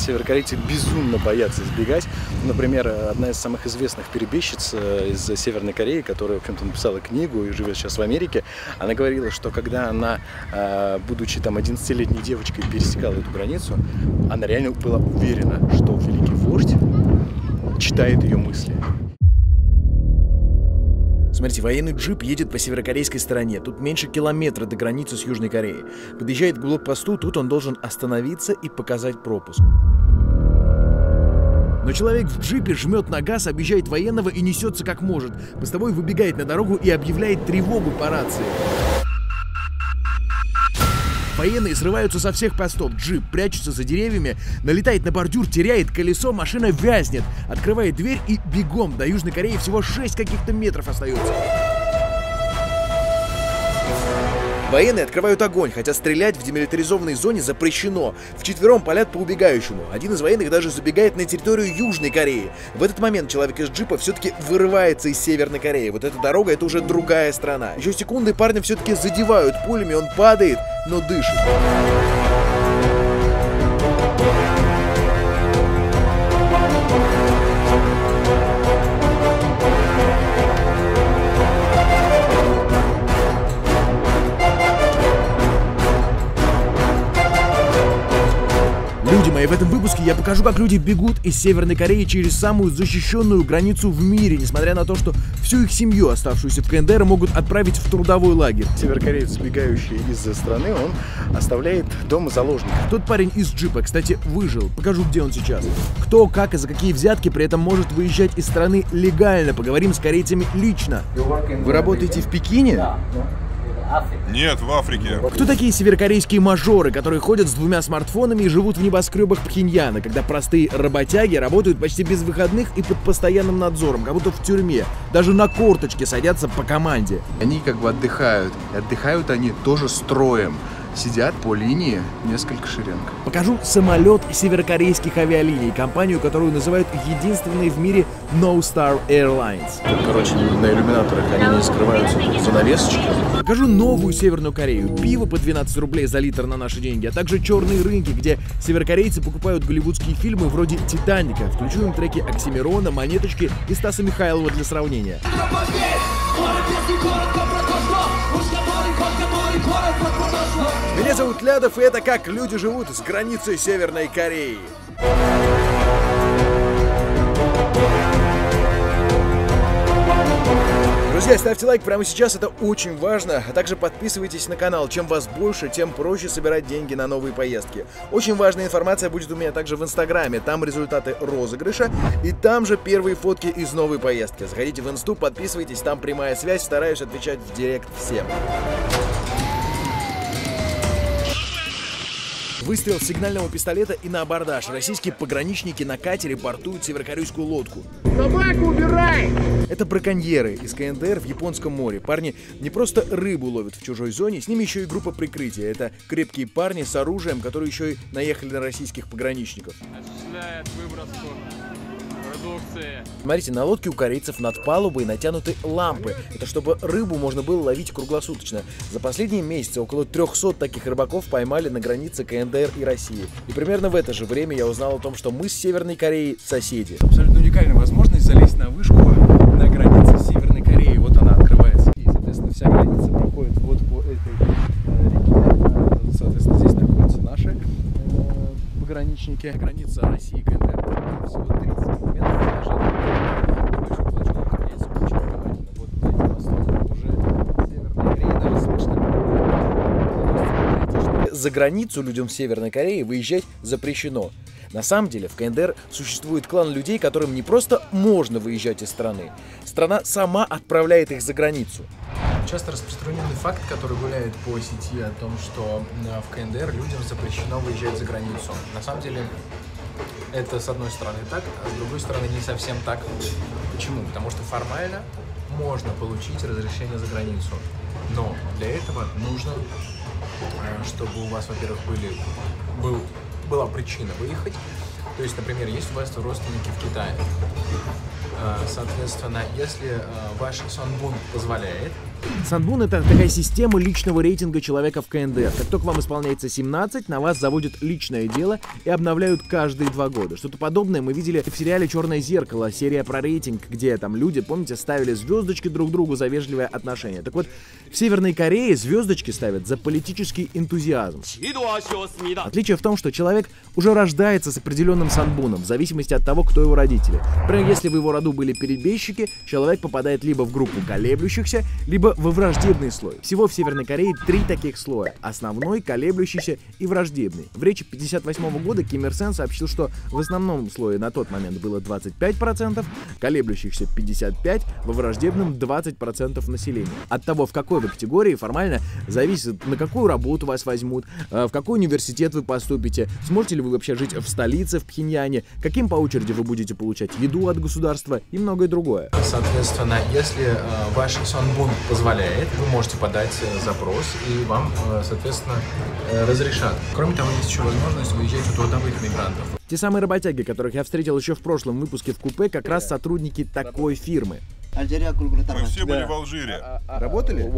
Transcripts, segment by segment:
северокорейцы безумно боятся избегать. Например, одна из самых известных перебежчиц из Северной Кореи, которая, в общем-то, написала книгу и живет сейчас в Америке, она говорила, что когда она, будучи там 11-летней девочкой, пересекала эту границу, она реально была уверена, что великий вождь читает ее мысли. Смотрите, военный джип едет по северокорейской стороне. Тут меньше километра до границы с Южной Кореей. Подъезжает к блокпосту, тут он должен остановиться и показать пропуск. Но человек в джипе жмет на газ, объезжает военного и несется как может. Постовой выбегает на дорогу и объявляет тревогу по рации. Военные срываются со всех постов. Джип прячется за деревьями, налетает на бордюр, теряет колесо, машина вязнет. Открывает дверь и бегом. До Южной Кореи всего 6 каких-то метров остается. Военные открывают огонь, хотя стрелять в демилитаризованной зоне запрещено. Вчетвером палят по убегающему. Один из военных даже забегает на территорию Южной Кореи. В этот момент человек из джипа все-таки вырывается из Северной Кореи. Вот эта дорога — это уже другая страна. Еще секунды парня все-таки задевают пулями, он падает, но дышит. Люди мои, в этом выпуске я покажу, как люди бегут из Северной Кореи через самую защищенную границу в мире, несмотря на то, что всю их семью, оставшуюся в КНДР, могут отправить в трудовой лагерь. Северокореец, сбегающий из страны, он оставляет дома заложников. Тот парень из джипа, кстати, выжил. Покажу, где он сейчас. Кто, как и за какие взятки при этом может выезжать из страны легально. Поговорим с корейцами лично. Вы работаете в Пекине? Нет, в Африке. Кто такие северокорейские мажоры, которые ходят с 2 смартфонами и живут в небоскребах Пхеньяна, когда простые работяги работают почти без выходных и под постоянным надзором, как будто в тюрьме. Даже на корточке садятся по команде. Они как бы отдыхают. И отдыхают они тоже строем. Сидят по линии несколько шеренг. Покажу самолет северокорейских авиалиний, компанию, которую называют единственной в мире No Star Airlines. Короче, на иллюминаторах они не скрываются, занавесочки. Покажу новую Северную Корею. Пиво по 12 рублей за литр на наши деньги, а также черные рынки, где северокорейцы покупают голливудские фильмы вроде «Титаника». Включу им треки Оксимирона, Монеточки и Стаса Михайлова для сравнения. Меня зовут Лядов, и это «Как люди живут с границей Северной Кореи». Друзья, ставьте лайк прямо сейчас, это очень важно, а также подписывайтесь на канал. Чем вас больше, тем проще собирать деньги на новые поездки. Очень важная информация будет у меня также в Инстаграме, там результаты розыгрыша и там же первые фотки из новой поездки. Заходите в Инсту, подписывайтесь, там прямая связь, стараюсь отвечать в директ всем. Выстрел сигнального пистолета и на абордаж. Российские пограничники на катере портуют северокорейскую лодку. Собаку убирай! Это браконьеры из КНДР в Японском море. Парни не просто рыбу ловят в чужой зоне, с ними еще и группа прикрытия. Это крепкие парни с оружием, которые еще и наехали на российских пограничников. Осуществляет выброску продукции. Смотрите, на лодке у корейцев над палубой натянуты лампы. Это чтобы рыбу можно было ловить круглосуточно. За последние месяцы около 300 таких рыбаков поймали на границе КНДР и России. И примерно в это же время я узнал о том, что мы с Северной Кореей соседи. Абсолютно уникальная возможность залезть на вышку на границе с Северной Кореей. Вот она открывается. И, соответственно, вся граница проходит вот по этой реке. Соответственно, здесь находятся наши пограничники. Граница России и КНДР всего 30 километров. Небольшой плачок охраняется очень внимательно. Вот на этим мостом уже Северная Корея даже слышно. За границу людям в Северной Корее выезжать запрещено. На самом деле в КНДР существует клан людей, которым не просто можно выезжать из страны. Страна сама отправляет их за границу. Часто распространенный факт, который гуляет по сети о том, что в КНДР людям запрещено выезжать за границу. На самом деле это с одной стороны так, а с другой стороны не совсем так. Почему? Потому что формально можно получить разрешение за границу. Но для этого нужно, чтобы у вас, во-первых, была причина выехать. То есть, например, есть у вас родственники в Китае. Соответственно, если ваш Сонбун позволяет, Санбун — это такая система личного рейтинга человека в КНДР. Как только вам исполняется 17, на вас заводят личное дело и обновляют каждые 2 года. Что-то подобное мы видели в сериале «Черное зеркало», серия про рейтинг, где там люди, помните, ставили звездочки друг другу за вежливое отношение. Так вот, в Северной Корее звездочки ставят за политический энтузиазм. Отличие в том, что человек уже рождается с определенным санбуном, в зависимости от того, кто его родители. Например, если в его роду были перебежчики, человек попадает либо в группу колеблющихся, либо во враждебный слой. Всего в Северной Корее 3 таких слоя: основной, колеблющийся и враждебный. В речи 1958 года Ким Ир Сен сообщил, что в основном слое на тот момент было 25%, колеблющихся 55%, во враждебном 20% населения. От того, в какой вы категории, формально зависит, на какую работу вас возьмут, в какой университет вы поступите, сможете ли вы вообще жить в столице, в Пхеньяне, каким по очереди вы будете получать еду от государства и многое другое. Соответственно, если ваш санбун позволяет, вы можете подать запрос, и вам, соответственно, разрешат. Кроме того, есть еще возможность выезжать у трудовых мигрантов. Те самые работяги, которых я встретил еще в прошлом выпуске в купе, как раз сотрудники такой фирмы. Мы все были в Алжире. Работали?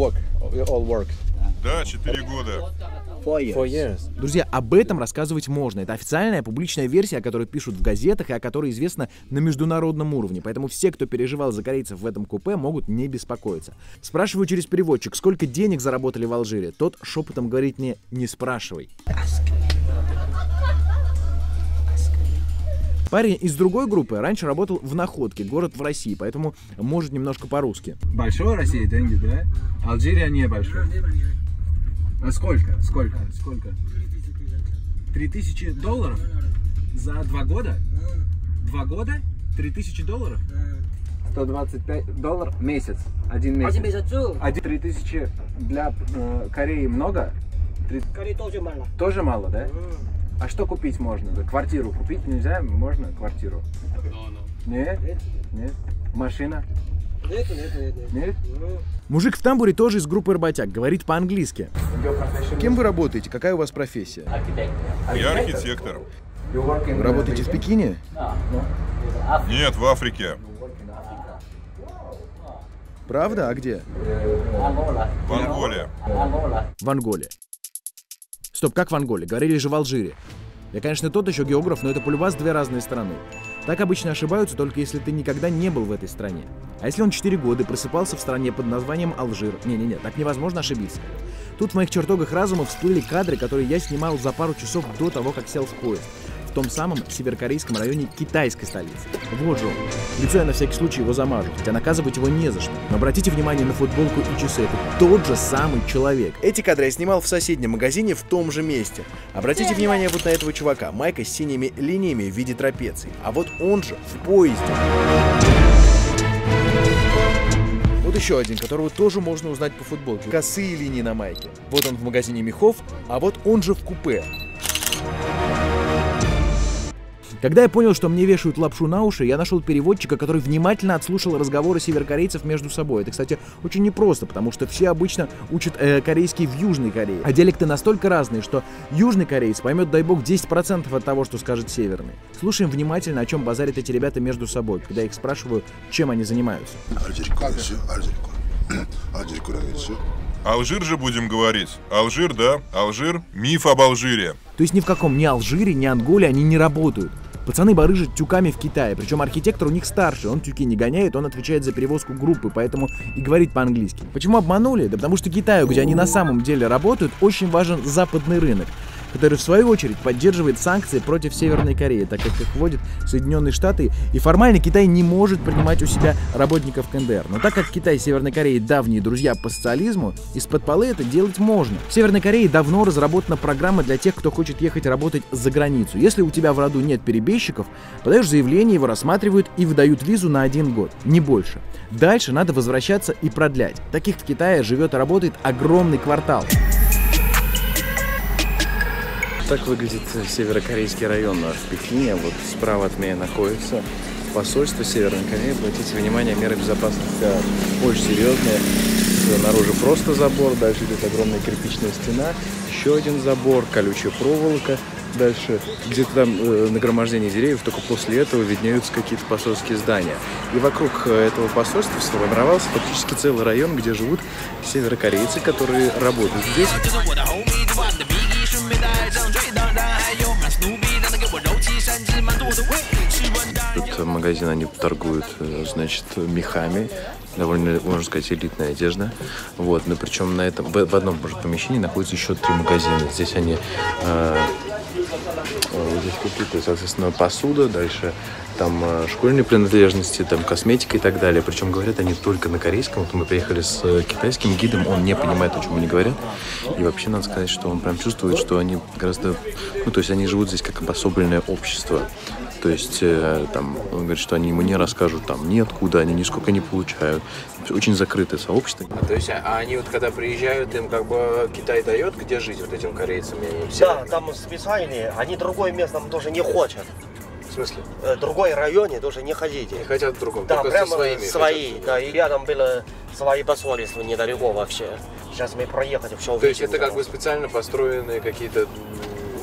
Да, 4 года. Друзья, об этом рассказывать можно. Это официальная публичная версия, о которой пишут в газетах и о которой известно на международном уровне. Поэтому все, кто переживал за корейцев в этом купе, могут не беспокоиться. Спрашиваю через переводчик, сколько денег заработали в Алжире. Тот шепотом говорит мне: не спрашивай. Парень из другой группы раньше работал в Находке, город в России, поэтому может немножко по-русски. Большой Россия деньги, да? Алжирия небольшой. А сколько? Сколько? 3000 долларов? За 2 года? 2 года? 3000 долларов? 125 долларов в месяц. 1 месяц. 3000 для Кореи много? Кореи тоже мало. Тоже мало, да? А что купить можно? Квартиру купить нельзя? Можно квартиру? Нет? Нет? Машина? Нет? Мужик в тамбуре тоже из группы работяг, говорит по-английски. Кем вы работаете? Какая у вас профессия? Я архитектор. Вы работаете в Пекине? Нет, в Африке. Правда? А где? В Анголе. В Анголе. Стоп, как в Анголе? Говорили же в Алжире. Я, конечно, тот еще географ, но это полюбас 2 разные страны. Так обычно ошибаются, только если ты никогда не был в этой стране. А если он 4 года просыпался в стране под названием Алжир? Не-не-не, так невозможно ошибиться. Тут в моих чертогах разума всплыли кадры, которые я снимал за пару часов до того, как сел в поезд. В том самом северокорейском районе китайской столицы. Вот же он. Лицо я на всякий случай его замажу, хотя наказывать его не за что. Но обратите внимание на футболку и часы. Это тот же самый человек. Эти кадры я снимал в соседнем магазине в том же месте. Обратите внимание вот на этого чувака. Майка с синими линиями в виде трапеции. А вот он же в поезде. Вот еще один, которого тоже можно узнать по футболке. Косые линии на майке. Вот он в магазине мехов, а вот он же в купе. Когда я понял, что мне вешают лапшу на уши, я нашел переводчика, который внимательно отслушал разговоры северокорейцев между собой. Это, кстати, очень непросто, потому что все обычно учат корейский в Южной Корее. А диалекты настолько разные, что южный кореец поймет, дай бог, 10% от того, что скажет северный. Слушаем внимательно, о чем базарят эти ребята между собой, когда я их спрашиваю, чем они занимаются. Алжир же будем говорить. Алжир, да. Алжир. Миф об Алжире. То есть ни в каком ни Алжире, ни Анголе они не работают. Пацаны барыжат тюками в Китае, причем архитектор у них старший, он тюки не гоняет, он отвечает за перевозку группы, поэтому и говорит по-английски. Почему обманули? Да потому что Китаю, где они на самом деле работают, очень важен западный рынок, который в свою очередь поддерживает санкции против Северной Кореи, так как их вводят Соединенные Штаты, и формально Китай не может принимать у себя работников КНДР. Но так как Китай и Северная Корея давние друзья по социализму, из-под полы это делать можно. В Северной Корее давно разработана программа для тех, кто хочет ехать работать за границу. Если у тебя в роду нет перебежчиков, подаешь заявление, его рассматривают и выдают визу на 1 год, не больше. Дальше надо возвращаться и продлять. Таких в Китае живет и работает огромный квартал. Так выглядит северокорейский район в Пекине. Вот справа от меня находится посольство Северной Кореи. Обратите внимание, меры безопасности очень серьезные. Наружу просто забор, дальше идет огромная кирпичная стена, еще один забор, колючая проволока. Дальше где-то там нагромождение деревьев, только после этого виднеются какие-то посольские здания. И вокруг этого посольства сформировался фактически целый район, где живут северокорейцы, которые работают здесь. Тут магазин, они торгуют, значит, мехами. Довольно, можно сказать, элитная одежда. Вот, но причем в одном помещении находится еще 3 магазина. Здесь они здесь какие-то, соответственно, посуда, дальше там школьные принадлежности, там косметика и так далее. Причем говорят они только на корейском. Вот мы приехали с китайским гидом, он не понимает, о чем они говорят. И вообще надо сказать, что он прям чувствует, что они гораздо... Ну, то есть они живут здесь как обособленное общество. То есть там, он говорит, что они ему не расскажут там ниоткуда, они нисколько не получают. Очень закрытое сообщество. То есть, они вот когда приезжают, им как бы Китай дает, где жить вот этим корейцам? Да, там специальные, они другое место тоже не хотят. В смысле? Другой районе тоже не хотите. Не хотят в другом, да, только прямо со своими. Свои, да, и рядом было свои посольства недалеко вообще. Сейчас мы проехали, все увидим. То есть это как бы специально построенные какие-то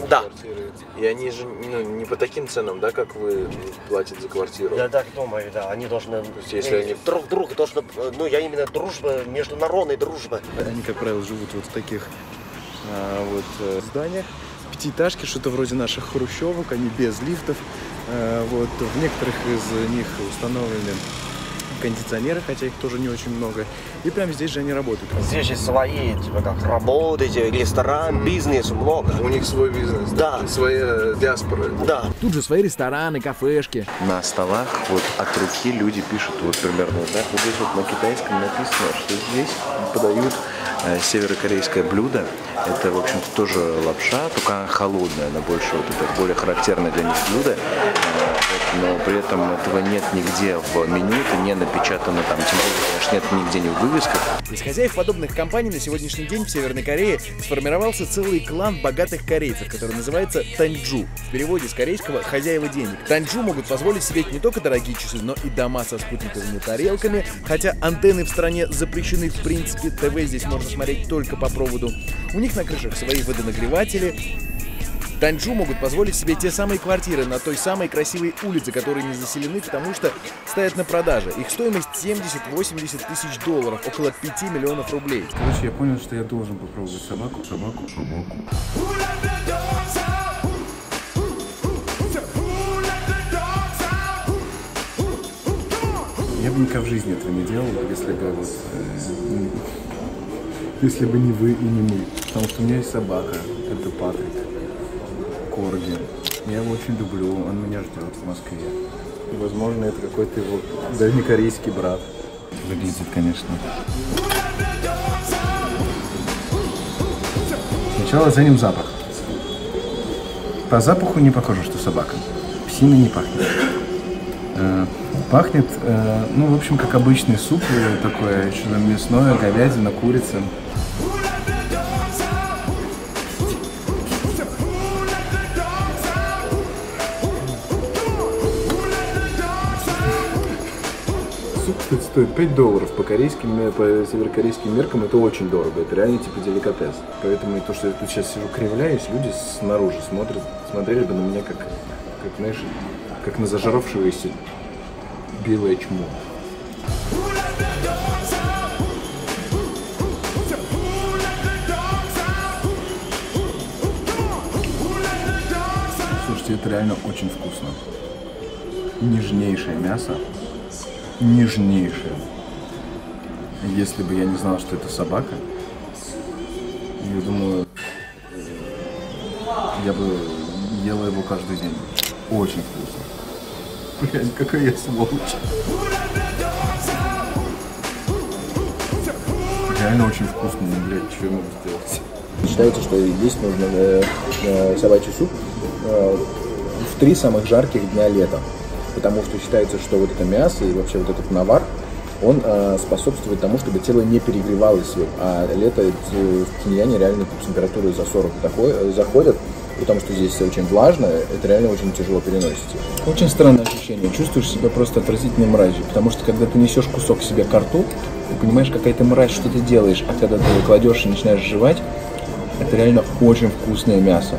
квартиры? И они же не по таким ценам, да, как вы платите за квартиру? Я так думаю, да, они должны... Если они... Друг друга должны... Ну, я именно дружба, международная дружба. Они, как правило, живут вот в таких зданиях. Пятиэтажки, что-то вроде наших хрущевок, они без лифтов. Вот, в некоторых из них установлены кондиционеры, хотя их тоже не очень много. И прямо здесь же они работают. Здесь же свои, типа как работать, ресторан, бизнес, много. У них свой бизнес, да. Своя диаспора. Да. Тут же свои рестораны, кафешки. На столах вот от руки люди пишут вот примерно, да, вот здесь вот на китайском написано, что здесь подают северокорейское блюдо. Это, в общем-то, тоже лапша, только она холодная, она больше вот это более характерное для них блюдо. Но при этом этого нет нигде в меню, это не напечатано там, тем более, конечно, нет нигде не в вывесках. Из хозяев подобных компаний на сегодняшний день в Северной Корее сформировался целый клан богатых корейцев, который называется танджу. В переводе с корейского «хозяева денег». Танджу могут позволить себе не только дорогие часы, но и дома со спутниковыми тарелками, хотя антенны в стране запрещены в принципе, ТВ здесь можно смотреть только по проводу. У них на крышах свои водонагреватели. Танджу могут позволить себе те самые квартиры на той самой красивой улице, которые не заселены, потому что стоят на продаже. Их стоимость 70-80 тысяч долларов, около 5 миллионов рублей. Короче, я понял, что я должен попробовать собаку. Я бы никогда в жизни этого не делал, если бы не вы и не мы. Потому что у меня есть собака, это Патрик. Корги. Я его очень люблю, он меня ждет в Москве. И, возможно, это какой-то его дальнекорейский брат. Выглядит, конечно. Сначала оценим запах. По запаху не похоже, что собака. Псиной не пахнет. Пахнет, ну, в общем, как обычный суп, такое, что-то мясное, говядина, курица. Кстати, стоит $5 по северокорейским меркам, это очень дорого, это реально типа деликатес. Поэтому и то, что я тут сейчас сижу кривляюсь, люди снаружи смотрели бы на меня как знаешь, как на зажравшегося белое чмо. Слушайте, это реально очень вкусно. Нежнейшее мясо. Нежнейшее. Если бы я не знал, что это собака, я думаю, я бы ел его каждый день. Очень вкусно. Блядь, какая я сволочь. Реально очень вкусно, но, блядь, что я могу сделать? Считается, что есть нужно собачий суп в 3 самых жарких дня лета. Потому что считается, что вот это мясо и вообще вот этот навар, он способствует тому, чтобы тело не перегревалось. А лето в Пхеньяне реально температуры за 40 заходят, потому что здесь все очень влажно, это реально очень тяжело переносится. Очень странное ощущение, чувствуешь себя просто отвратительной мразью, потому что когда ты несешь кусок себе к рту, ты понимаешь, какая ты мразь, что ты делаешь, а когда ты его кладешь и начинаешь жевать, это реально очень вкусное мясо.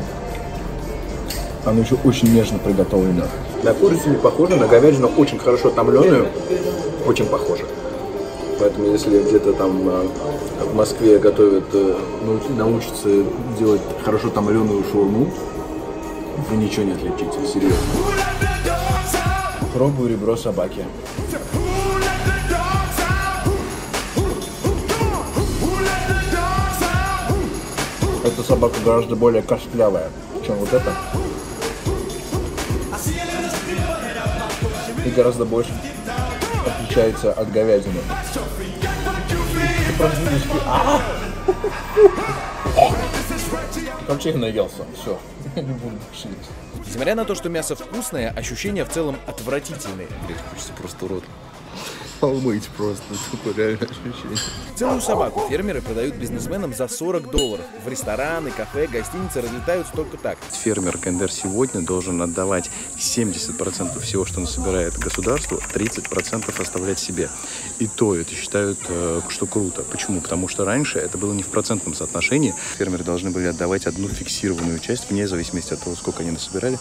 Оно еще очень нежно приготовлено. На курицу не похоже, на говядину очень хорошо томленую, очень похоже. Поэтому если где-то там в Москве готовят, научатся делать хорошо томленую шаурму, вы ничего не отличите, серьезно. Пробую ребро собаки. Эта собака гораздо более костлявая, чем вот эта. И гораздо больше отличается от говядины. Короче, я наелся. Все, я не буду больше есть. Несмотря на то, что мясо вкусное, ощущения в целом отвратительные. Блять, хочется просто рот помыть просто. Такое реальное ощущение. Целую собаку фермеры продают бизнесменам за $40. В рестораны, кафе, гостиницы разлетаются только так. Фермер КНДР сегодня должен отдавать 70% всего, что он собирает государству, 30% оставлять себе. И то это считают, что круто. Почему? Потому что раньше это было не в процентном соотношении. Фермеры должны были отдавать одну фиксированную часть, вне зависимости от того, сколько они насобирали,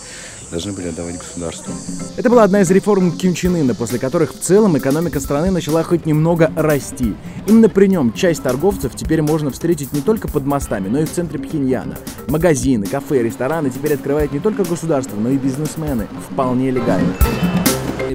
должны были отдавать государству. Это была одна из реформ Ким Чен Ына, после которых в целом экономика страны начала хоть немного расти. Именно при нем часть торговцев теперь можно встретить не только под мостами, но и в центре Пхеньяна. Магазины, кафе, рестораны теперь открывает не только государство, но и бизнесмены. Вполне легально.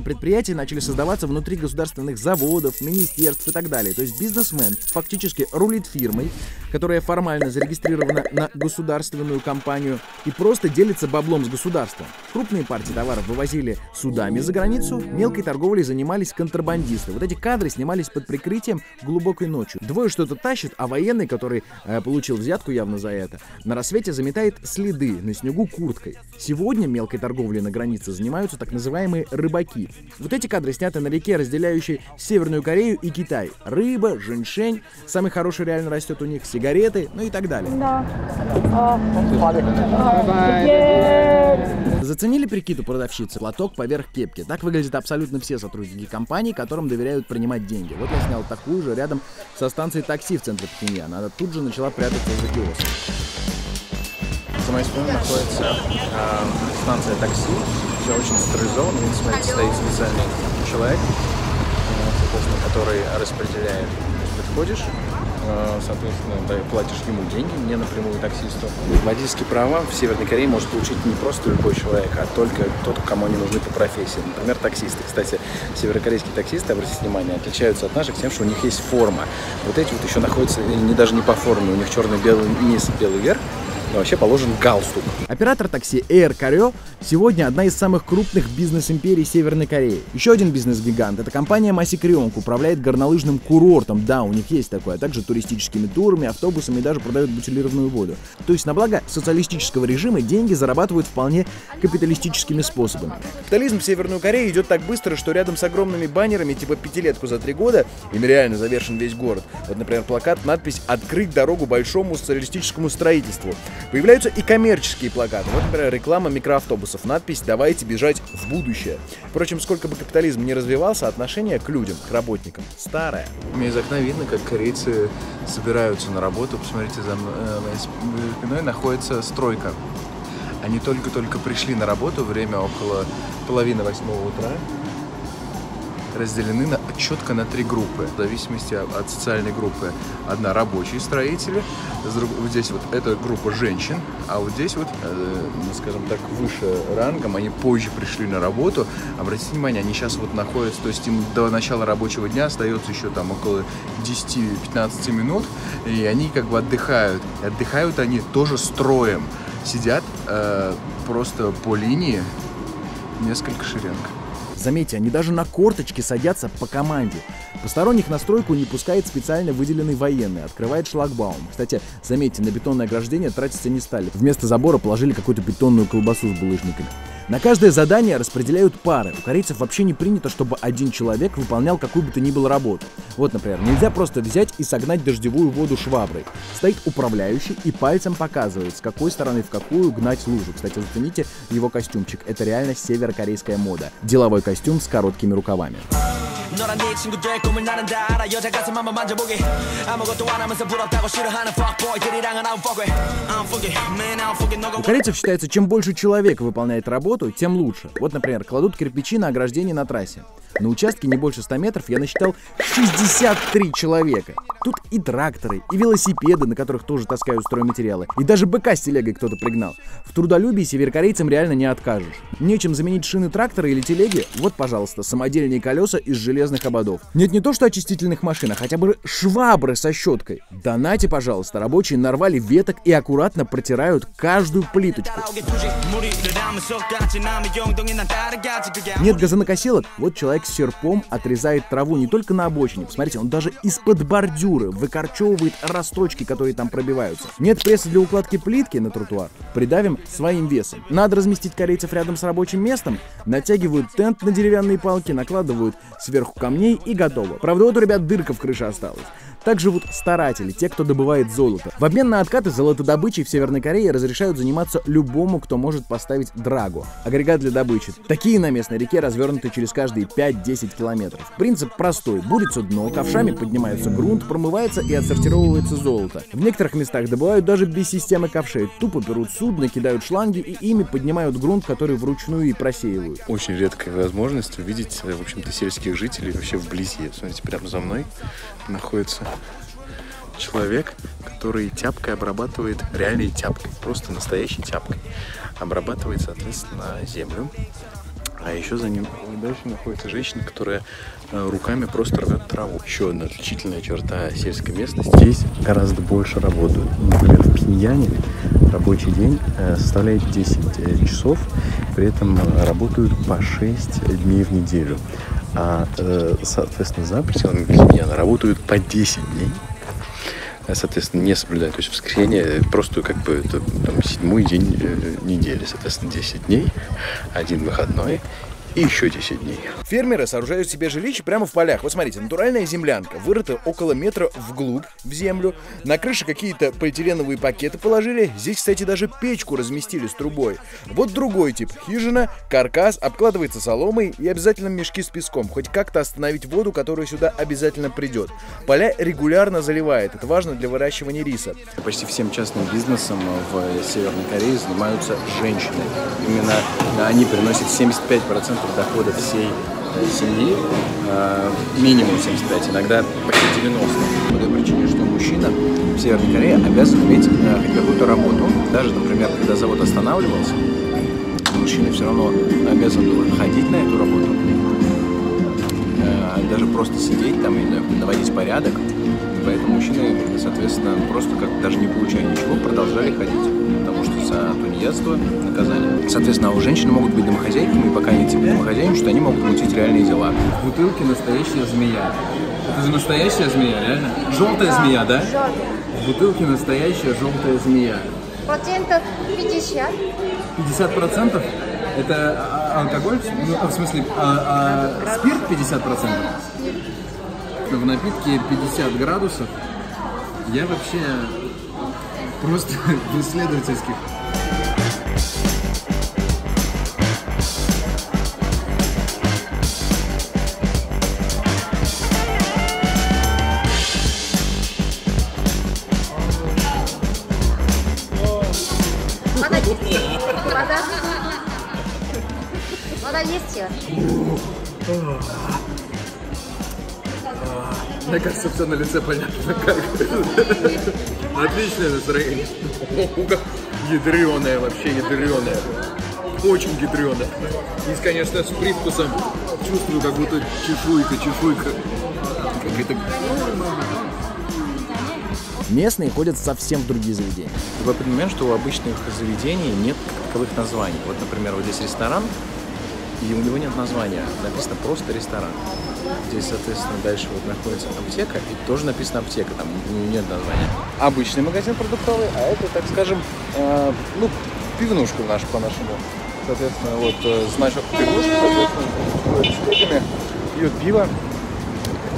Предприятия начали создаваться внутри государственных заводов, министерств и так далее. То есть бизнесмен фактически рулит фирмой, которая формально зарегистрирована на государственную компанию и просто делится баблом с государством. Крупные партии товаров вывозили судами за границу, мелкой торговлей занимались контрабандисты. Вот эти кадры снимались под прикрытием глубокой ночью. Двое что-то тащат, а военный, который получил взятку явно за это, на рассвете заметает следы на снегу курткой. Сегодня мелкой торговлей на границе занимаются так называемые рыбаки. Вот эти кадры сняты на реке, разделяющей Северную Корею и Китай. Рыба, женьшень, самый хороший реально растет у них, сигареты, ну и так далее. Заценили прикид у продавщицы? Лоток поверх кепки. Так выглядят абсолютно все сотрудники компании, которым доверяют принимать деньги. Вот я снял такую же рядом со станцией такси в центре Пхеньяна. Она тут же начала прятаться за киоском. За моей спиной находится станция такси. Все очень централизованно. Видите, смотрите, стоит специальный человек, соответственно, который распределяет. То есть подходишь, соответственно, платишь ему деньги, не напрямую таксисту. Водительские права в Северной Корее может получить не просто любой человек, а только тот, кому они нужны по профессии. Например, таксисты. Кстати, северокорейские таксисты, обратите внимание, отличаются от наших тем, что у них есть форма. Вот эти вот еще находятся даже не по форме, у них черный-белый низ, белый верх. Но вообще положен галстук. Оператор такси Air Koryo сегодня одна из самых крупных бизнес-империй Северной Кореи. Еще один бизнес-гигант — это компания Масик Рионг, управляет горнолыжным курортом. Да, у них есть такое, а также туристическими турами, автобусами и даже продают бутилированную воду. То есть на благо социалистического режима деньги зарабатывают вполне капиталистическими способами. Капитализм в Северную Корею идет так быстро, что рядом с огромными баннерами типа пятилетку за 3 года, им реально завершен весь город. Вот, например, плакат, надпись «Открыть дорогу большому социалистическому строительству». Появляются и коммерческие плакаты. Вот, например, реклама микроавтобусов. Надпись «Давайте бежать в будущее». Впрочем, сколько бы капитализм ни развивался, отношение к людям, к работникам старое. Мне из окна видно, как корейцы собираются на работу. Посмотрите, за моей спиной находится стройка. Они только-только пришли на работу, время около 7:30 утра. Разделены четко на 3 группы, в зависимости от социальной группы. Одна — рабочие строители, вот здесь вот эта группа женщин, а вот здесь вот, скажем так, выше рангом, они позже пришли на работу. Обратите внимание, они сейчас вот находятся, то есть им до начала рабочего дня остается еще там около 10-15 минут, и они как бы отдыхают. И отдыхают они тоже строем, сидят просто по линии, несколько шеренг. Заметьте, они даже на корточки садятся по команде. Посторонних на стройку не пускает специально выделенный военный, открывает шлагбаум. Кстати, заметьте, на бетонное ограждение тратиться не стали. Вместо забора положили какую-то бетонную колбасу с булыжниками. На каждое задание распределяют пары. У корейцев вообще не принято, чтобы один человек выполнял какую бы то ни было работу. Вот, например, нельзя просто взять и согнать дождевую воду шваброй. Стоит управляющий и пальцем показывает, с какой стороны в какую гнать лужу. Кстати, зацените его костюмчик. Это реально северокорейская мода. Деловой костюм с короткими рукавами. У корейцев считается, чем больше человек выполняет работу, тем лучше. Вот, например, кладут кирпичи на ограждение на трассе. На участке не больше 100 метров я насчитал 63 человека. Тут и тракторы, и велосипеды, на которых тоже таскают стройматериалы, и даже быка с телегой кто-то пригнал. В трудолюбии северокорейцам реально не откажешь. Нечем заменить шины трактора или телеги? Вот, пожалуйста, самодельные колеса из железных ободов. Нет, не то что очистительных машин, а хотя бы швабры со щеткой. Донайте, пожалуйста, рабочие нарвали веток и аккуратно протирают каждую плиточку. Нет газонокосилок? Вот человек с серпом отрезает траву не только на обочине. Посмотрите, он даже из-под бордюра выкорчевывает росточки, которые там пробиваются. Нет пресса для укладки плитки на тротуар? Придавим своим весом. Надо разместить корейцев рядом с рабочим местом? Натягивают тент на деревянные палки, накладывают сверху камней и готово. Правда, вот у ребят дырка в крыше осталась. Так живут старатели, те, кто добывает золото. В обмен на откаты золотодобычей в Северной Корее разрешают заниматься любому, кто может поставить драгу, агрегат для добычи. Такие на местной реке развернуты через каждые 5-10 километров. Принцип простой. Бурится дно, ковшами поднимается грунт, промывается и отсортировывается золото. В некоторых местах добывают даже без системы ковшей. Тупо берут судно, кидают шланги и ими поднимают грунт, который вручную и просеивают. Очень редкая возможность увидеть, в общем-то, сельских жителей вообще вблизи. Смотрите, прямо за мной находится человек, который тяпкой обрабатывает, реальной тяпкой, просто настоящей тяпкой, обрабатывает, соответственно, землю. А еще за ним дальше находится женщина, которая руками просто рвет траву. Еще одна отличительная черта сельской местности. Здесь гораздо больше работают. Например, в Пхеньяне рабочий день составляет 10 часов, при этом работают по 6 дней в неделю. А, соответственно, за пределами Пхеньяна работают по 10 дней. Соответственно, не соблюдают. То есть воскресенье просто как бы это, там, 7-й день недели. Соответственно, 10 дней, один выходной и еще 10 дней. Фермеры сооружают себе жилище прямо в полях. Вот смотрите, натуральная землянка, вырыта около метра вглубь в землю. На крыше какие-то полиэтиленовые пакеты положили. Здесь, кстати, даже печку разместили с трубой. Вот другой тип. Хижина, каркас, обкладывается соломой и обязательно мешки с песком. Хоть как-то остановить воду, которая сюда обязательно придет. Поля регулярно заливает. Это важно для выращивания риса. Почти всем частным бизнесом в Северной Корее занимаются женщины. Именно они приносят 75% дохода всей семьи, минимум 75, иногда почти 90. По той причине, что мужчина в Северной Корее обязан иметь хоть какую-то работу. Даже, например, когда завод останавливался, мужчина все равно обязан был ходить на эту работу, даже просто сидеть там и наводить порядок. Поэтому мужчины, соответственно, просто как даже не получая ничего, продолжали ходить, потому что за тунеядство наказание. Соответственно, у женщин могут быть домохозяйками, и пока они типа домохозяйки, что они могут мутить реальные дела. В бутылке настоящая змея. Это же настоящая змея, реально? Желтая змея, да? Желтая. В бутылке настоящая желтая змея. Процентов 50. 50%? Это алкоголь? Ну, в смысле, спирт 50%? В напитке 50 градусов. Я вообще просто в исследовательских. Вода есть? Мне кажется, все на лице понятно как. Отличное настроение. Ядреное, вообще ядреное. Очень ядреное. И, конечно, с привкусом чувствую, как будто чешуйка. Какая-то... Местные ходят совсем в другие заведения. Вы понимаете, что у обычных заведений нет таковых названий. Вот, например, вот здесь ресторан, и у него нет названия. Написано просто ресторан. Здесь, соответственно, дальше вот находится аптека, и тоже написано аптека, там нет названия. Обычный магазин продуктовый, а это, так скажем, ну, пивнушка наша по-нашему. Соответственно, вот значок пивнушка, соответственно, с стейками, пьют пиво.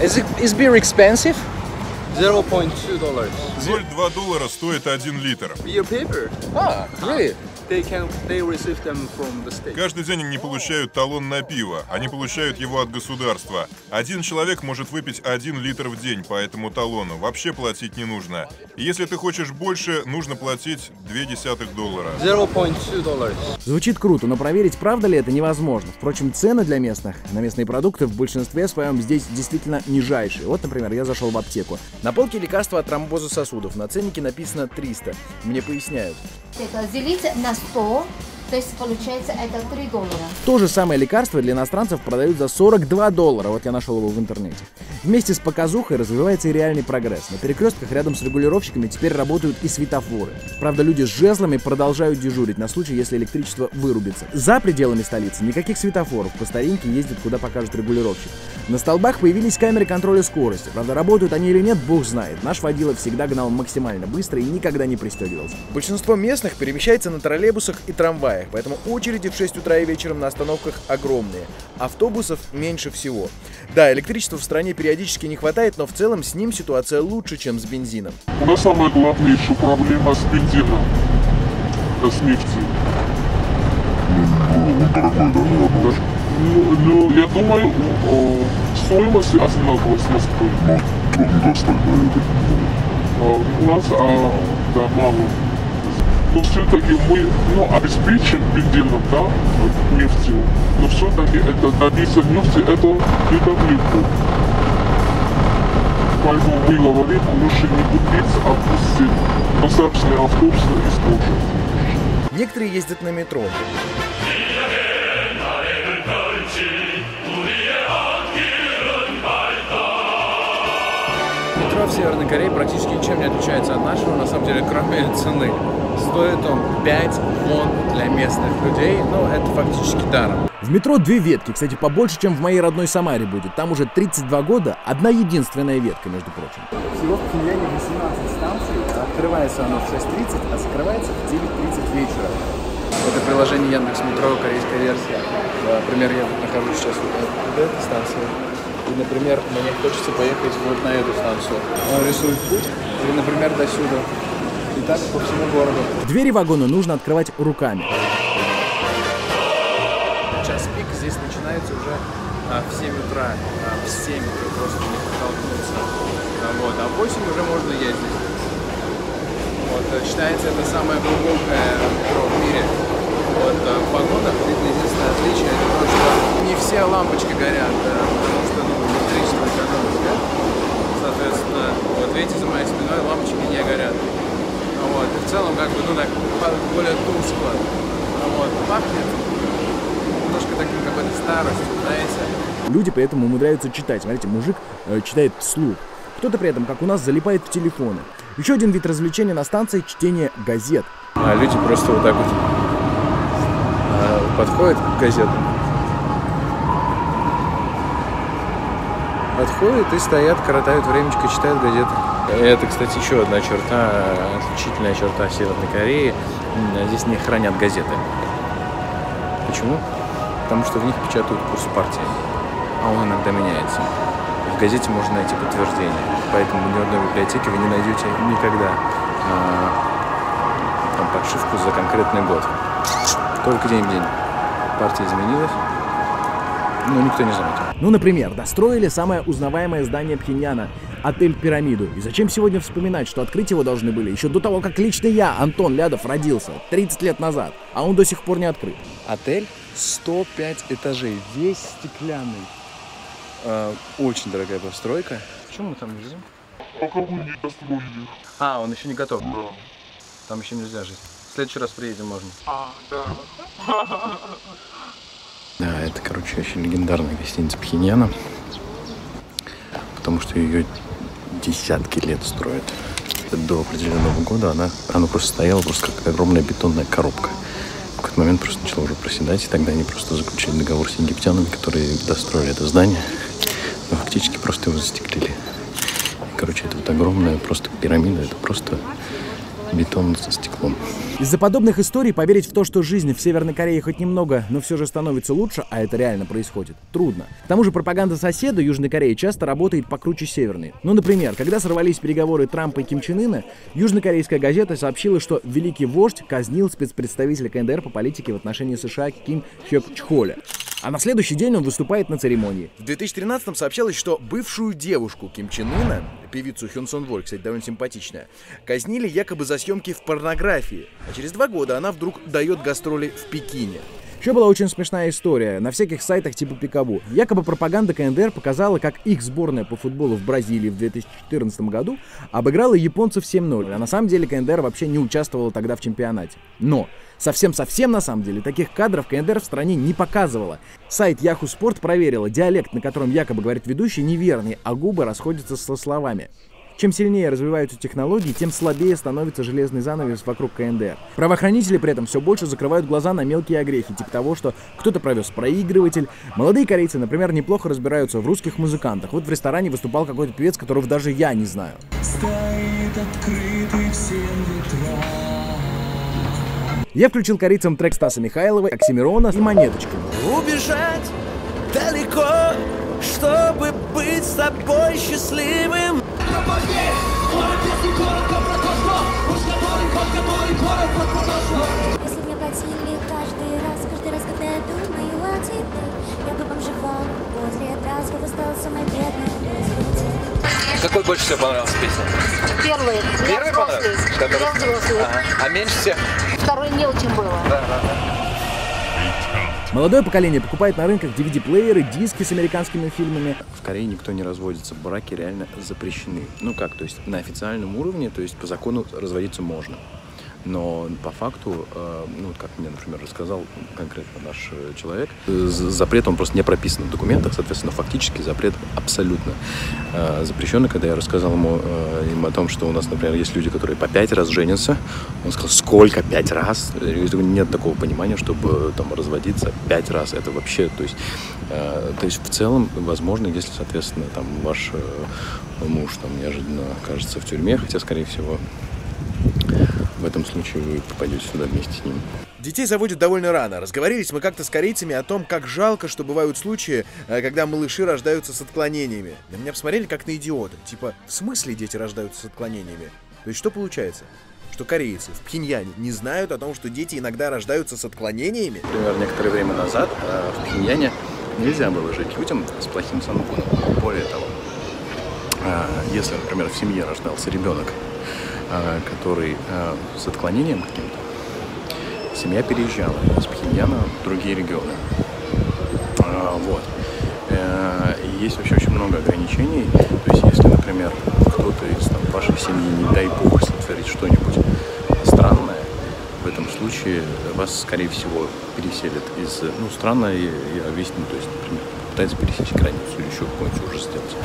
Is beer expensive? $0.2 стоит 1 литр. Beer paper? Ah, really? they receive them from the state. Каждый день они получают талон на пиво. Они получают его от государства. Один человек может выпить 1 литр в день по этому талону. Вообще платить не нужно. И если ты хочешь больше, нужно платить $0,2. $0.2. Звучит круто, но проверить, правда ли это, невозможно. Впрочем, цены для местных на местные продукты в большинстве своем здесь действительно нижайшие. Вот, например, я зашел в аптеку. На полке лекарства от тромбоза сосудов. На ценнике написано 300. Мне поясняют. Это делить на 100, то есть получается это $3. То же самое лекарство для иностранцев продают за $42. Вот я нашел его в интернете. Вместе с показухой развивается и реальный прогресс. На перекрестках рядом с регулировщиками теперь работают и светофоры. Правда, люди с жезлами продолжают дежурить на случай, если электричество вырубится. За пределами столицы никаких светофоров. По старинке ездят, куда покажет регулировщик. На столбах появились камеры контроля скорости. Правда, работают они или нет, бог знает. Наш водила всегда гнал максимально быстро и никогда не пристегивался. Большинство местных перемещается на троллейбусах и трамваях, поэтому очереди в 6 утра и вечером на остановках огромные. Автобусов меньше всего. Да, электричества в стране периодически не хватает, но в целом с ним ситуация лучше, чем с бензином. У нас самая главная еще проблема с бензином, с нефтью. Ну, я думаю, стоимость одинаковая с Москвой. У нас, да, мало. Но все-таки мы, обеспечим бензином, да, нефтью. Но все-таки это добиться нефти, это не так легко. Поэтому мы говорим, лучше не купить, а пусть достаточно автобусы используют. Некоторые ездят на метро. Метро в Северной Корее практически ничем не отличается от нашего, на самом деле, кроме цены. Стоит он 5 вон для местных людей, но это фактически даром. В метро 2 ветки, кстати, побольше, чем в моей родной Самаре будет. Там уже 32 года, одна единственная ветка, между прочим. Всего в Пхеньяне 18 станций, открывается оно в 6:30, а закрывается в 9:30 вечера. Это приложение Яндекс.Метро, корейская версия. Например, я нахожусь сейчас вот на этой станции. И, например, мне хочется поехать вот на эту станцию. Он рисует путь, и, например, до сюда. И так по всему городу. Двери вагона нужно открывать руками. Час пик здесь начинается уже в 7 утра. В 7 просто не протолкнуться. Вот, а в 8 уже можно ездить. Вот, считается, это самое глубокое метро в мире. Вот, в вагонах видно единственное отличие, это то, что не все лампочки горят, потому что электричество экономить, да? Соответственно, вот видите, за моей спиной лампочки не горят. Вот, и в целом, как бы, так, более тускло. Вот, пахнет немножко таким какой-то старостью, знаете. Люди при этом умудряются читать. Смотрите, мужик читает вслух. Кто-то при этом, как у нас, залипает в телефоны. Еще один вид развлечения на станции – чтение газет. А люди просто вот так вот подходят к газетам. Подходят и стоят, коротают времечко, читают газеты. Это, кстати, еще одна черта, отличительная черта Северной Кореи. Здесь не хранят газеты. Почему? Потому что в них печатают курс партии, а он иногда меняется. В газете можно найти подтверждение, поэтому ни в одной библиотеке вы не найдете никогда там подшивку за конкретный год. Только день в день. Партия изменилась, но никто не заметил. Ну, например, достроили самое узнаваемое здание Пхеньяна – отель «Пирамиду». И зачем сегодня вспоминать, что открыть его должны были еще до того, как лично я, Антон Лядов, родился 30 лет назад, а он до сих пор не открыт. Отель 105 этажей, весь стеклянный. Очень дорогая постройка. Почему мы там лежим? Пока вы не достроили. А, он еще не готов. Да. Там еще нельзя жить. В следующий раз приедем, можно. Да. Да, это, короче, очень легендарная гостиница Пхеньяна, потому что ее десятки лет строят. До определенного года она просто стояла просто как огромная бетонная коробка. В какой-то момент просто начала уже проседать, и тогда они просто заключили договор с египтянами, которые достроили это здание, но фактически просто его застеклили. И, короче, это вот огромная просто пирамида, это просто бетон со стеклом. Из-за подобных историй поверить в то, что жизнь в Северной Корее хоть немного, но все же становится лучше, а это реально происходит, трудно. К тому же пропаганда соседа Южной Кореи часто работает покруче северной. Ну, например, когда сорвались переговоры Трампа и Ким Чен Ына, южнокорейская газета сообщила, что великий вождь казнил спецпредставителя КНДР по политике в отношении США Ким Хёк Чхоля. А на следующий день он выступает на церемонии. В 2013-м сообщалось, что бывшую девушку Ким Чен Ына, певицу Хён Сон Воль, кстати, довольно симпатичная, казнили якобы за съемки в порнографии. А через 2 года она вдруг дает гастроли в Пекине. Еще была очень смешная история на всяких сайтах типа Пикабу. Якобы пропаганда КНДР показала, как их сборная по футболу в Бразилии в 2014 году обыграла японцев 7-0. А на самом деле КНДР вообще не участвовала тогда в чемпионате. Но совсем на самом деле таких кадров КНДР в стране не показывала. Сайт Yahoo Sport проверила, диалект, на котором якобы говорит ведущий, неверный, а губы расходятся со словами. Чем сильнее развиваются технологии, тем слабее становится железный занавес вокруг КНДР. Правоохранители при этом все больше закрывают глаза на мелкие огрехи, типа того, что кто-то провез проигрыватель. Молодые корейцы, например, неплохо разбираются в русских музыкантах. Вот в ресторане выступал какой-то певец, которого даже я не знаю. Я включил корейцам трек Стаса Михайлова, Оксимирона и Монеточками. Убежать далеко, чтобы быть с тобой счастливым. Если мне платили каждый раз, когда я думаю о тебе, я бы бомжевал возле трасс, я стала самой бедной. Какой больше всего понравился песня? Первый. Первый понравился? Я взрослый. Ага. А меньше всех? Второй не очень было. Да. Молодое поколение покупает на рынках DVD-плееры, диски с американскими фильмами. В Корее никто не разводится, браки реально запрещены. Ну как, то есть на официальном уровне, то есть по закону разводиться можно. Но по факту, ну как мне, например, рассказал конкретно наш человек, запрет он просто не прописан в документах, соответственно, фактически запрет абсолютно запрещенный. Когда я рассказал ему о том, что у нас, например, есть люди, которые по 5 раз женятся, он сказал, сколько 5 раз? Нет такого понимания, чтобы там разводиться 5 раз. Это вообще, то есть в целом, возможно, если, соответственно, там ваш муж там неожиданно окажется в тюрьме, хотя, скорее всего, в этом случае вы попадете сюда вместе с ним. Детей заводят довольно рано. Разговорились мы как-то с корейцами о том, как жалко, что бывают случаи, когда малыши рождаются с отклонениями. На меня посмотрели как на идиота. Типа, в смысле дети рождаются с отклонениями? То есть что получается? Что корейцы в Пхеньяне не знают о том, что дети иногда рождаются с отклонениями? Например, некоторое время назад в Пхеньяне нельзя было жить людям с плохим самогоном. Более того, если, например, в семье рождался ребенок, который с отклонением каким-то, семья переезжала из Пхеньяна в другие регионы. Вот. И есть вообще очень много ограничений. То есть, если, например, кто-то из вашей семьи, не дай бог, сотворит что-нибудь странное, в этом случае вас, скорее всего, переселят из... Ну, странно, я объясню, то есть, например, пытается пересечь границу или еще какой-нибудь ужас сделать.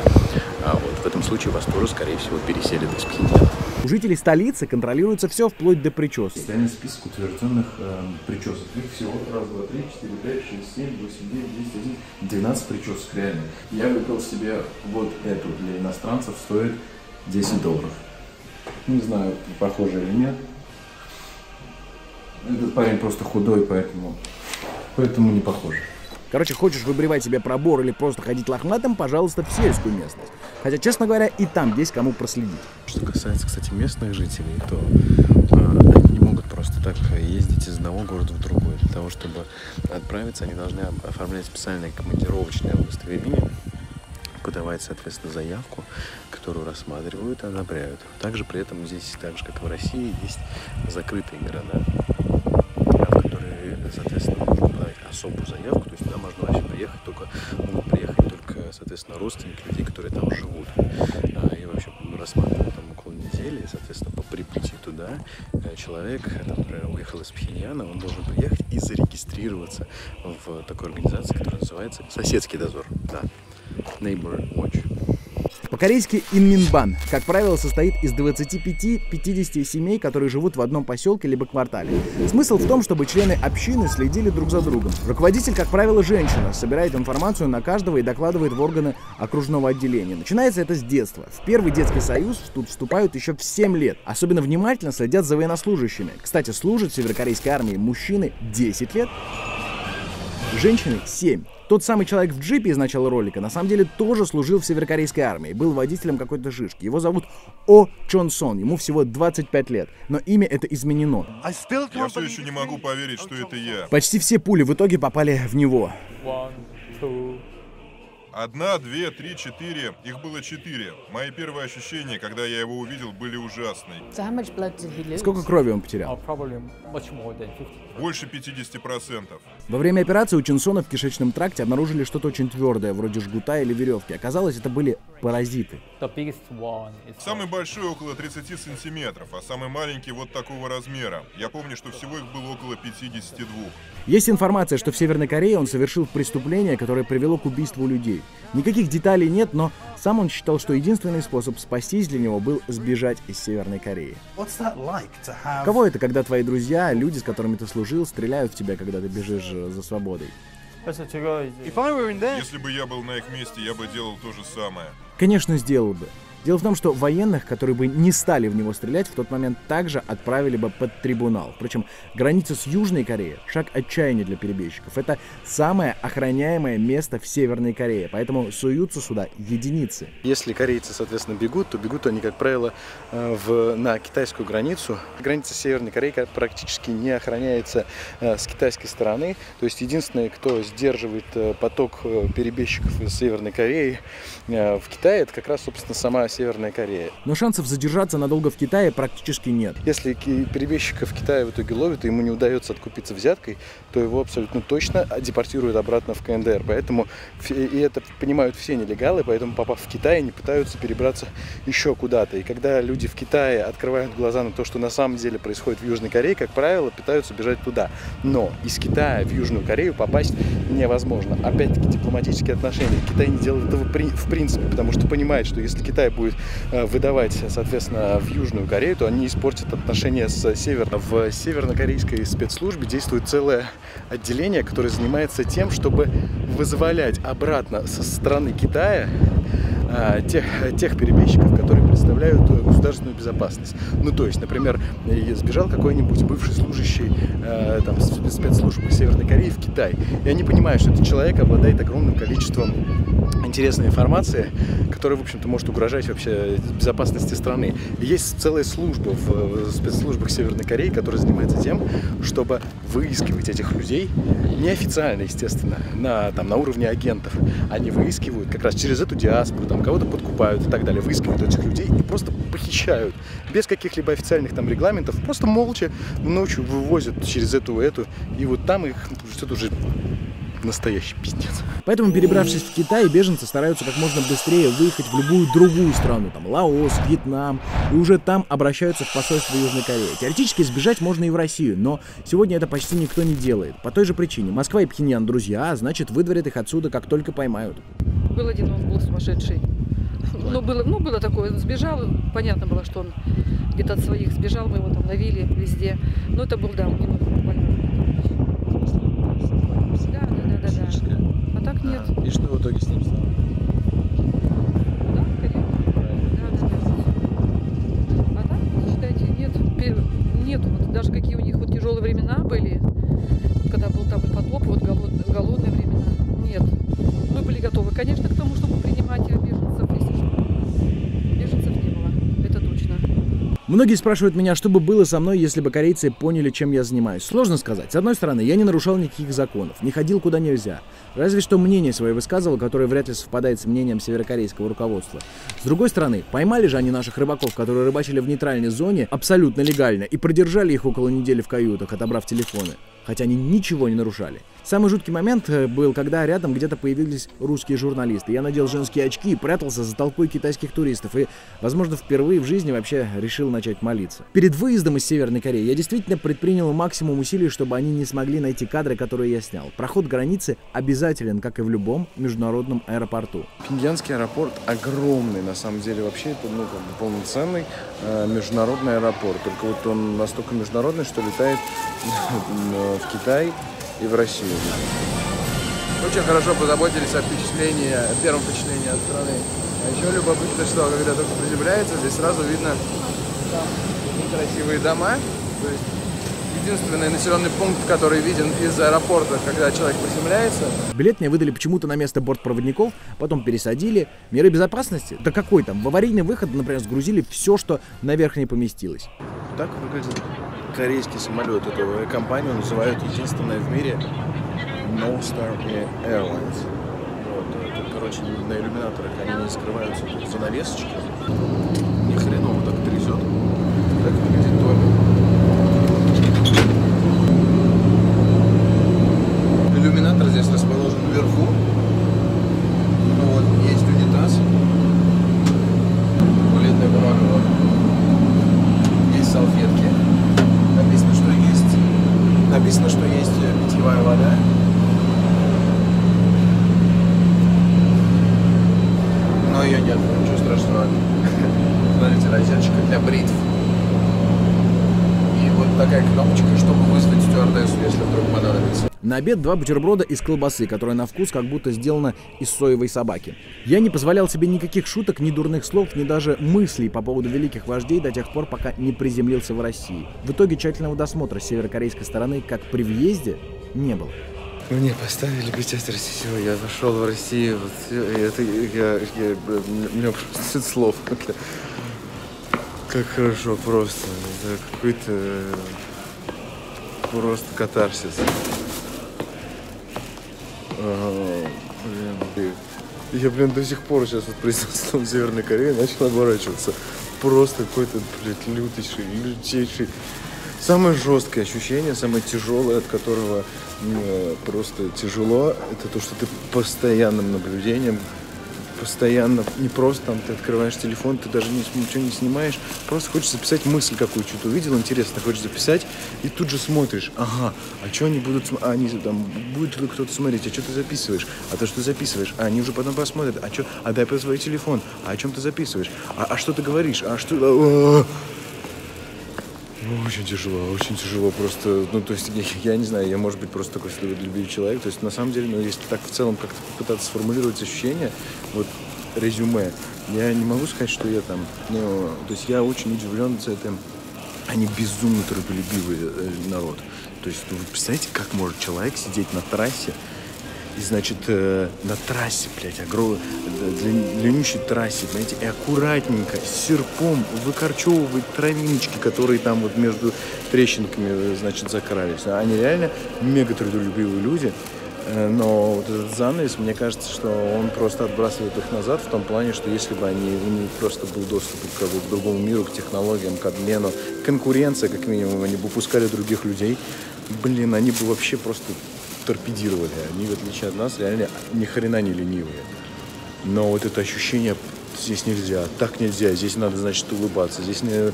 А вот в этом случае вас тоже, скорее всего, переселят из Пхеньяна. У жителей столицы контролируется все вплоть до причесок. Специальный список утвержденных причесок. Их всего 1, 2, 3, 4, 5, 6, 7, 8, 9, 10, 11, 12 причесок реально. Я выбрал себе вот эту для иностранцев, стоит $10. Не знаю, похоже или нет. Этот парень просто худой, поэтому не похож. Короче, хочешь выбривать себе пробор или просто ходить лохматым, пожалуйста, в сельскую местность. Хотя, честно говоря, и там есть кому проследить. Что касается, кстати, местных жителей, то они не могут просто так ездить из одного города в другой. Для того, чтобы отправиться, они должны оформлять специальное командировочное удостоверение, подавать, соответственно, заявку, которую рассматривают и одобряют. Также при этом здесь, так же как и в России, есть закрытые города, в которые, соответственно, можно подать особую заявку. То есть туда можно вообще могут приехать только, соответственно, родственники людей, которые там живут. И вообще рассматривают там около недели. И, соответственно, по прибытии туда человек, например, уехал из Пхеньяна, он должен приехать и зарегистрироваться в такой организации, которая называется «Соседский дозор». Да. Neighbor Watch. По-корейски инминбан, как правило, состоит из 25-50 семей, которые живут в одном поселке либо квартале. Смысл в том, чтобы члены общины следили друг за другом. Руководитель, как правило, женщина, собирает информацию на каждого и докладывает в органы окружного отделения. Начинается это с детства. В первый детский союз тут вступают еще в 7 лет. Особенно внимательно следят за военнослужащими. Кстати, служат в северокорейской армии мужчины 10 лет, женщины 7. Тот самый человек в джипе из начала ролика на самом деле тоже служил в северокорейской армии. Был водителем какой-то шишки. Его зовут О Чон Сон. Ему всего 25 лет. Но имя это изменено. Я все еще не могу поверить, что это я. Почти все пули в итоге попали в него. 1, 2, 3, 4. Их было 4. Мои первые ощущения, когда я его увидел, были ужасные. Сколько крови он потерял? Больше 50%. Во время операции у Чонсона в кишечном тракте обнаружили что-то очень твердое, вроде жгута или веревки. Оказалось, это были паразиты. Самый большой около 30 сантиметров, а самый маленький вот такого размера. Я помню, что всего их было около 52. Есть информация, что в Северной Корее он совершил преступление, которое привело к убийству людей. Никаких деталей нет, но сам он считал, что единственный способ спастись для него был сбежать из Северной Кореи. Каково это, когда твои друзья, люди, с которыми ты служил, стреляют в тебя, когда ты бежишь за свободой? Если бы я был на их месте, я бы делал то же самое. Конечно, сделал бы. Дело в том, что военных, которые бы не стали в него стрелять, в тот момент также отправили бы под трибунал. Впрочем, граница с Южной Кореей – шаг отчаяния для перебежчиков. Это самое охраняемое место в Северной Корее, поэтому суются сюда единицы. Если корейцы, соответственно, бегут, то бегут они, как правило, на китайскую границу. Граница Северной Кореи практически не охраняется с китайской стороны. То есть единственный, кто сдерживает поток перебежчиков из Северной Кореи в Китае, это как раз, собственно, сама Северная Корея. Но шансов задержаться надолго в Китае практически нет. Если перебежчика в Китае в итоге ловят, и ему не удается откупиться взяткой, то его абсолютно точно депортируют обратно в КНДР. Поэтому, и это понимают все нелегалы, поэтому, попав в Китай, они пытаются перебраться еще куда-то. И когда люди в Китае открывают глаза на то, что на самом деле происходит в Южной Корее, как правило, пытаются бежать туда. Но из Китая в Южную Корею попасть невозможно. Опять-таки дипломатические отношения. Китай не делает этого в принципе, потому что понимает, что если Китай будет выдавать, соответственно, в Южную Корею, то они испортят отношения с Северной. В севернокорейской спецслужбе действует целое отделение, которое занимается тем, чтобы вызволять обратно со стороны Китая тех перебежчиков, которые представляют государственную безопасность. Ну, то есть, например, сбежал какой-нибудь бывший служащий там, спецслужб Северной Кореи в Китай, и они понимают, что этот человек обладает огромным количеством интересной информации, которая, в общем-то, может угрожать вообще безопасности страны. И есть целая служба в спецслужбах Северной Кореи, которая занимается тем, чтобы выискивать этих людей, неофициально, естественно, на уровне агентов. Они выискивают как раз через эту диаспору, там кого-то подкупают и так далее, выискивают этих людей и просто похищают. Без каких-либо официальных там регламентов, просто молча ночью вывозят через эту, и вот там их что-то уже настоящий пиздец. Поэтому, перебравшись в Китай, беженцы стараются как можно быстрее выехать в любую другую страну, там Лаос, Вьетнам, и уже там обращаются в посольство Южной Кореи. Теоретически сбежать можно и в Россию, но сегодня это почти никто не делает. По той же причине. Москва и Пхеньян друзья, а значит, выдворят их отсюда, как только поймают. Был один, он был сумасшедший. Было такое, он сбежал, понятно было, что он где-то от своих сбежал, мы его там ловили везде. Но это был, да, немного больной. Да. А так нет. И что в итоге с ним стало? Да, А так, считайте, нет. Вот даже какие у них вот тяжелые времена были, когда был там и потоп, вот голодные времена. Нет. Мы были готовы, конечно, к тому, чтобы принимать беженцев, если что. Беженцев не было, это точно. Многие спрашивают меня, что бы было со мной, если бы корейцы поняли, чем я занимаюсь. Сложно сказать. С одной стороны, я не нарушал никаких законов, не ходил куда нельзя. Разве что мнение свое высказывал, которое вряд ли совпадает с мнением северокорейского руководства. С другой стороны, поймали же они наших рыбаков, которые рыбачили в нейтральной зоне абсолютно легально, и продержали их около недели в каютах, отобрав телефоны. хотя они ничего не нарушали. Самый жуткий момент был, когда рядом где-то появились русские журналисты. Я надел женские очки и прятался за толпой китайских туристов. И, возможно, впервые в жизни вообще решил начать молиться. Перед выездом из Северной Кореи я действительно предпринял максимум усилий, чтобы они не смогли найти кадры, которые я снял. Проход границы обязателен, как и в любом международном аэропорту. Пиндянский аэропорт огромный, на самом деле. Вообще это полноценный международный аэропорт. Только вот он настолько международный, что летает в Китай и в Россию. Очень хорошо позаботились о впечатлении, первом впечатлении от страны. А еще любопытно, что когда только приземляется, здесь сразу видно там некрасивые дома. То есть единственный населенный пункт, который виден из аэропорта, когда человек приземляется. Билет мне выдали почему-то на место бортпроводников, потом пересадили. Меры безопасности? Да какой там? В аварийный выход, например, сгрузили все, что наверх не поместилось. Так выглядит корейский самолет. Эту компанию называют единственной в мире No Star Airlines. Вот, тут, короче, на иллюминаторах они не скрываются, тут занавесочки. Ни хреново так трясет. Так выглядит домик. Иллюминатор здесь расположен вверху. Вот, есть унитаз. Туалетная бумага. Вот. Есть салфетки. Написано, что есть питьевая вода. Но ее нет, ничего страшного. Смотрите, розеточка для бритв. И вот такая кнопочка, чтобы вызвать стюардессу, если вдруг понадобится. На обед 2 бутерброда из колбасы, которая на вкус как будто сделана из соевой собаки. Я не позволял себе никаких шуток, ни дурных слов, ни даже мыслей по поводу великих вождей до тех пор, пока не приземлился в России. В итоге тщательного досмотра с северокорейской стороны, как при въезде, не было. Мне поставили печать России, я вошел в Россию, вот, это, у меня просто нет слов. Как хорошо просто, это какой-то просто катарсис. Я, до сих пор сейчас вот произнесла в Северной Корее, начал оборачиваться. Просто какой-то, лютейший. Самое жесткое ощущение, самое тяжелое, от которого просто тяжело, это то, что ты постоянным наблюдением, постоянно, не просто там ты открываешь телефон, ты даже ничего не снимаешь, просто хочешь записать мысль какую-то, что-то увидел, интересно, хочешь записать, и тут же смотришь, ага, а что они будут смотреть, они там, будет ли кто-то смотреть, а что ты записываешь, а то, что ты записываешь, а они уже потом посмотрят, а что, а дай по свой телефон, а о чем ты записываешь, а что ты говоришь, а что... Очень тяжело просто, ну, то есть, я не знаю, я, может быть, просто такой свободолюбивый человек, то есть, на самом деле, ну, если так в целом как-то попытаться сформулировать ощущения, вот, резюме, я не могу сказать, что я там, ну, то есть, я очень удивлен за это, они безумно трудолюбивый народ, то есть, вы представляете, как может человек сидеть на трассе, и, значит, на трассе, блядь, огромной, длиннющей трассе, знаете, и аккуратненько, с серпом выкорчевывать травиночки, которые там вот между трещинками, значит, закрались. Они реально мега трудолюбивые люди, но вот этот занавес, мне кажется, что он просто отбрасывает их назад в том плане, что если бы у них просто был доступ к другому миру, к технологиям, к обмену, конкуренция, как минимум, они бы выпускали других людей, блин, они бы вообще просто... торпедировали. Они, в отличие от нас, реально ни хрена не ленивые. Но вот это ощущение, здесь нельзя, так нельзя, здесь надо, значит, улыбаться. Здесь не...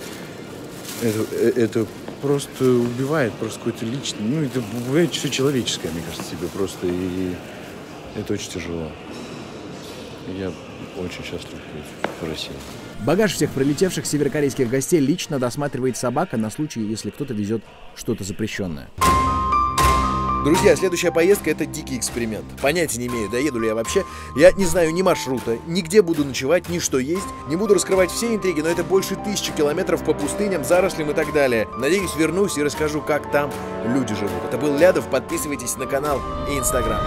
это просто убивает просто какой-то личный... Ну, это бывает все человеческое, мне кажется, тебе просто. И это очень тяжело. Я очень счастлив быть в России. Багаж всех прилетевших северокорейских гостей лично досматривает собака на случай, если кто-то везет что-то запрещенное. Друзья, следующая поездка — это дикий эксперимент. Понятия не имею, доеду ли я вообще. Я не знаю ни маршрута, ни где буду ночевать, ни что есть. Не буду раскрывать все интриги, но это больше 1000 километров по пустыням, зарослям и так далее. Надеюсь, вернусь и расскажу, как там люди живут. Это был Лядов, подписывайтесь на канал и Инстаграм.